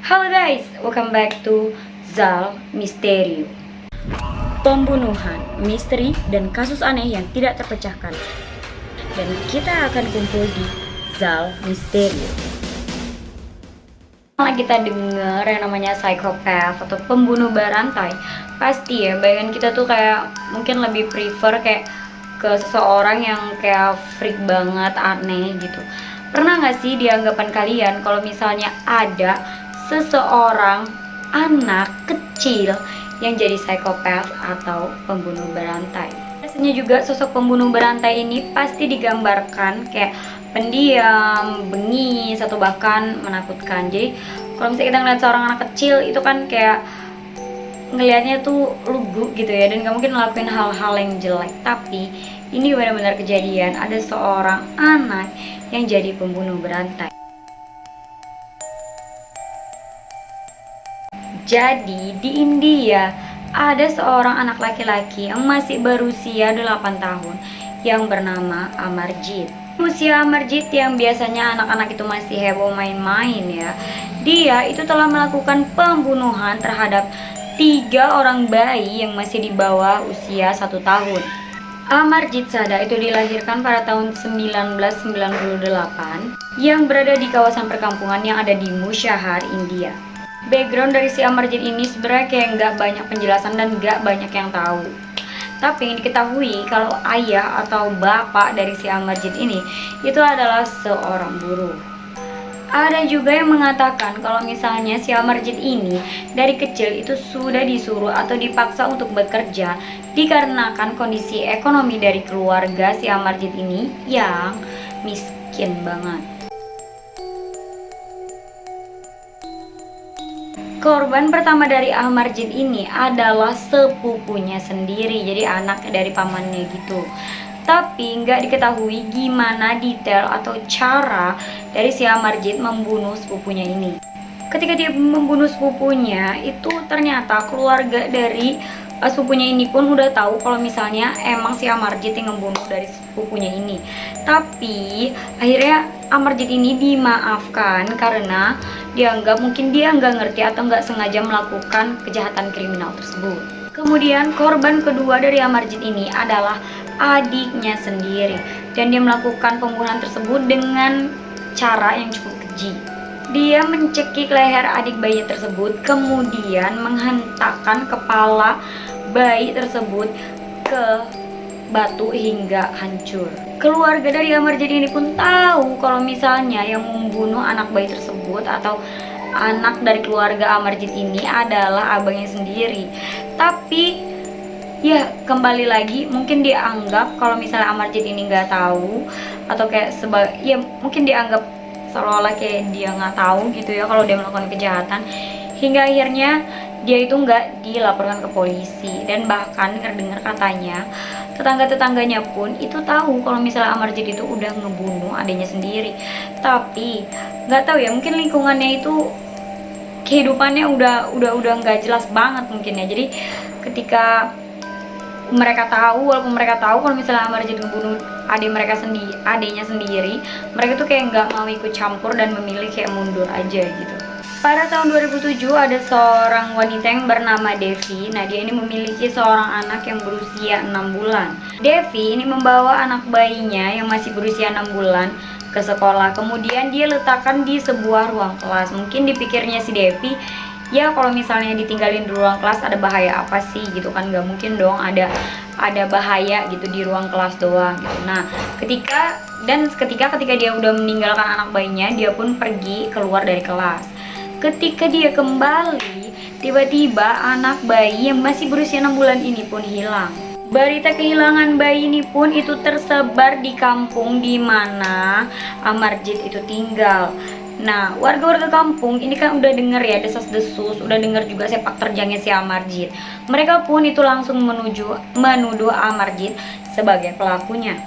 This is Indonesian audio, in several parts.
Halo guys, welcome back to Zal Misterio. Pembunuhan, misteri, dan kasus aneh yang tidak terpecahkan. Dan kita akan kumpul di Zal Misterio. Kalau kita dengar yang namanya psychopath atau pembunuh berantai, pasti ya bayangan kita tuh kayak mungkin lebih prefer kayak ke seseorang yang kayak freak banget, aneh gitu. Pernah nggak sih di anggapan kalian kalau misalnya ada seseorang anak kecil yang jadi psikopat atau pembunuh berantai? Biasanya juga sosok pembunuh berantai ini pasti digambarkan kayak pendiam, bengis, atau bahkan menakutkan. Jadi kalau misalnya kita ngeliat seorang anak kecil itu kan kayak ngelihatnya tuh lugu gitu ya, dan gak mungkin ngelakuin hal-hal yang jelek. Tapi ini benar-benar kejadian, ada seorang anak yang jadi pembunuh berantai. Jadi di India ada seorang anak laki-laki yang masih berusia 8 tahun yang bernama Amarjit. Usia Amarjit yang biasanya anak-anak itu masih heboh main-main ya, dia itu telah melakukan pembunuhan terhadap 3 orang bayi yang masih di bawah usia 1 tahun. Amarjit Sada itu dilahirkan pada tahun 1998 yang berada di kawasan perkampungan yang ada di Mushahar, India. Background dari si Amarjit ini sebenarnya kayak nggak banyak penjelasan dan nggak banyak yang tahu. Tapi yang diketahui kalau ayah atau bapak dari si Amarjit ini itu adalah seorang buruh. Ada juga yang mengatakan kalau misalnya si Amarjit ini dari kecil itu sudah disuruh atau dipaksa untuk bekerja dikarenakan kondisi ekonomi dari keluarga si Amarjit ini yang miskin banget. Korban pertama dari Amarjit ini adalah sepupunya sendiri, jadi anak dari pamannya gitu. Tapi nggak diketahui gimana detail atau cara dari si Amarjit membunuh sepupunya ini. Ketika dia membunuh sepupunya, itu ternyata keluarga dari sepupunya ini pun udah tahu kalau misalnya emang si Amarjit yang membunuh dari sepupunya ini. Tapi akhirnya Amarjit ini dimaafkan karena dianggap mungkin dia nggak ngerti atau nggak sengaja melakukan kejahatan kriminal tersebut. Kemudian korban kedua dari Amarjit ini adalah adiknya sendiri, dan dia melakukan pembunuhan tersebut dengan cara yang cukup keji. Dia mencekik leher adik bayi tersebut, kemudian menghentakkan kepala bayi tersebut ke batu hingga hancur. Keluarga dari Amarjit ini pun tahu kalau misalnya yang membunuh anak bayi tersebut atau anak dari keluarga Amarjit ini adalah abangnya sendiri. Tapi ya kembali lagi mungkin dianggap kalau misalnya Amarjit ini nggak tahu atau kayak ya mungkin dianggap seolah-olah kayak dia nggak tahu gitu ya kalau dia melakukan kejahatan, hingga akhirnya dia itu nggak dilaporkan ke polisi. Dan bahkan dengar katanya tetangga-tetangganya pun itu tahu kalau misalnya Amarjit itu udah ngebunuh adiknya sendiri. Tapi nggak tahu ya, mungkin lingkungannya itu kehidupannya udah nggak jelas banget mungkin ya. Jadi ketika mereka tahu, walaupun mereka tahu kalau misalnya Amarjit ngebunuh adiknya sendiri, mereka tuh kayak nggak mau ikut campur dan memilih kayak mundur aja gitu. Pada tahun 2007 ada seorang wanita yang bernama Devi. Nah, dia ini memiliki seorang anak yang berusia 6 bulan. Devi ini membawa anak bayinya yang masih berusia 6 bulan ke sekolah. Kemudian dia letakkan di sebuah ruang kelas. Mungkin dipikirnya si Devi, ya kalau misalnya ditinggalin di ruang kelas ada bahaya apa sih gitu kan, nggak mungkin dong ada bahaya gitu di ruang kelas doang gitu. Nah ketika dia udah meninggalkan anak bayinya, dia pun pergi keluar dari kelas. Ketika dia kembali, tiba-tiba anak bayi yang masih berusia 6 bulan ini pun hilang. Berita kehilangan bayi ini pun itu tersebar di kampung di mana Amarjit itu tinggal. Nah, warga-warga kampung ini kan udah denger ya desas-desus, udah denger juga sepak terjangnya si Amarjit. Mereka pun itu langsung menuduh Amarjit sebagai pelakunya.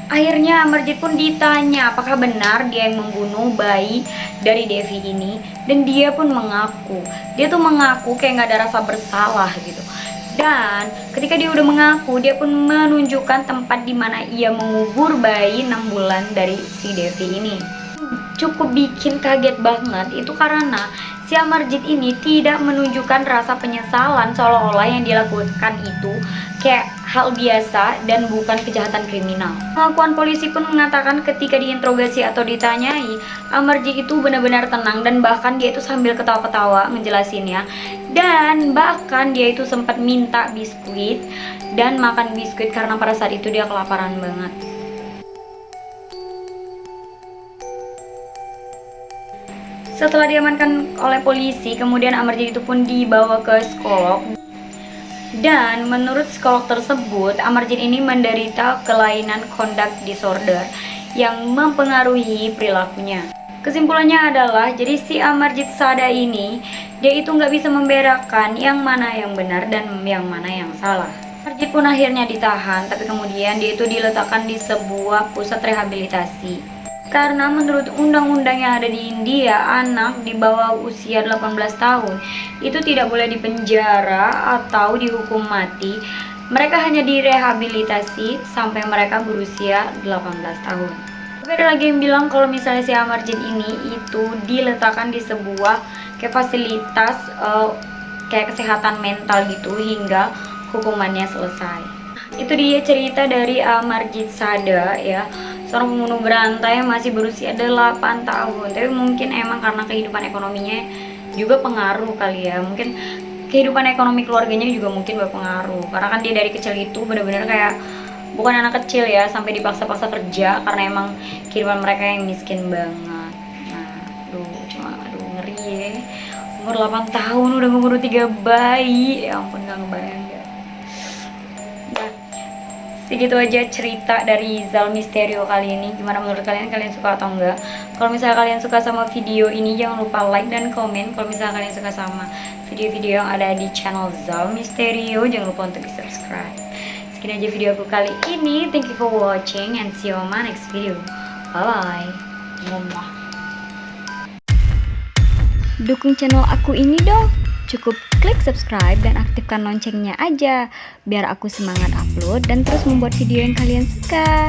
Akhirnya Amarjit pun ditanya apakah benar dia yang membunuh bayi dari Devi ini, dan dia pun mengaku. Dia tuh mengaku kayak nggak ada rasa bersalah gitu. Dan ketika dia udah mengaku, dia pun menunjukkan tempat di mana ia mengubur bayi 6 bulan dari si Devi ini. Cukup bikin kaget banget itu karena si Amarjit ini tidak menunjukkan rasa penyesalan, seolah-olah yang dilakukan itu kayak hal biasa dan bukan kejahatan kriminal. Pengakuan polisi pun mengatakan ketika diinterogasi atau ditanyai, Amarjit itu benar-benar tenang dan bahkan dia itu sambil ketawa-ketawa ngejelasinnya. Dan bahkan dia itu sempat minta biskuit dan makan biskuit karena pada saat itu dia kelaparan banget. Setelah diamankan oleh polisi, kemudian Amarjit itu pun dibawa ke psikolog. Dan menurut psikolog tersebut, Amarjit ini menderita kelainan conduct disorder yang mempengaruhi perilakunya. Kesimpulannya adalah, jadi si Amarjit Sada ini, dia itu nggak bisa membedakan yang mana yang benar dan yang mana yang salah. Amarjit pun akhirnya ditahan, tapi kemudian dia itu diletakkan di sebuah pusat rehabilitasi. Karena menurut undang-undang yang ada di India, anak di bawah usia 18 tahun itu tidak boleh dipenjara atau dihukum mati. Mereka hanya direhabilitasi sampai mereka berusia 18 tahun. Tapi ada lagi yang bilang kalau misalnya si Amarjit ini itu diletakkan di sebuah kayak fasilitas kayak kesehatan mental gitu hingga hukumannya selesai. Itu dia cerita dari Amarjit Sada ya, seorang pembunuh berantai yang masih berusia 8 tahun. Tapi mungkin emang karena kehidupan ekonominya juga pengaruh kali ya. Mungkin kehidupan ekonomi keluarganya juga mungkin berpengaruh. Karena kan dia dari kecil itu benar-benar kayak bukan anak kecil ya, sampai dipaksa-paksa kerja karena emang kehidupan mereka yang miskin banget. Nah, aduh ngeri ya. Umur 8 tahun udah ngurus 3 bayi. Ya ampun, gak ngebayang ya. Nah, segitu aja cerita dari Zal Misterio kali ini. Gimana menurut kalian? Kalian suka atau enggak? Kalau misalnya kalian suka sama video ini, jangan lupa like dan komen. Kalau misalnya kalian suka sama video-video yang ada di channel Zal Misterio, jangan lupa untuk di subscribe. Sekian aja video aku kali ini. Thank you for watching and see you on my next video. Bye bye. Dukung channel aku ini dong. Cukup klik subscribe dan aktifkan loncengnya aja biar aku semangat upload dan terus membuat video yang kalian suka.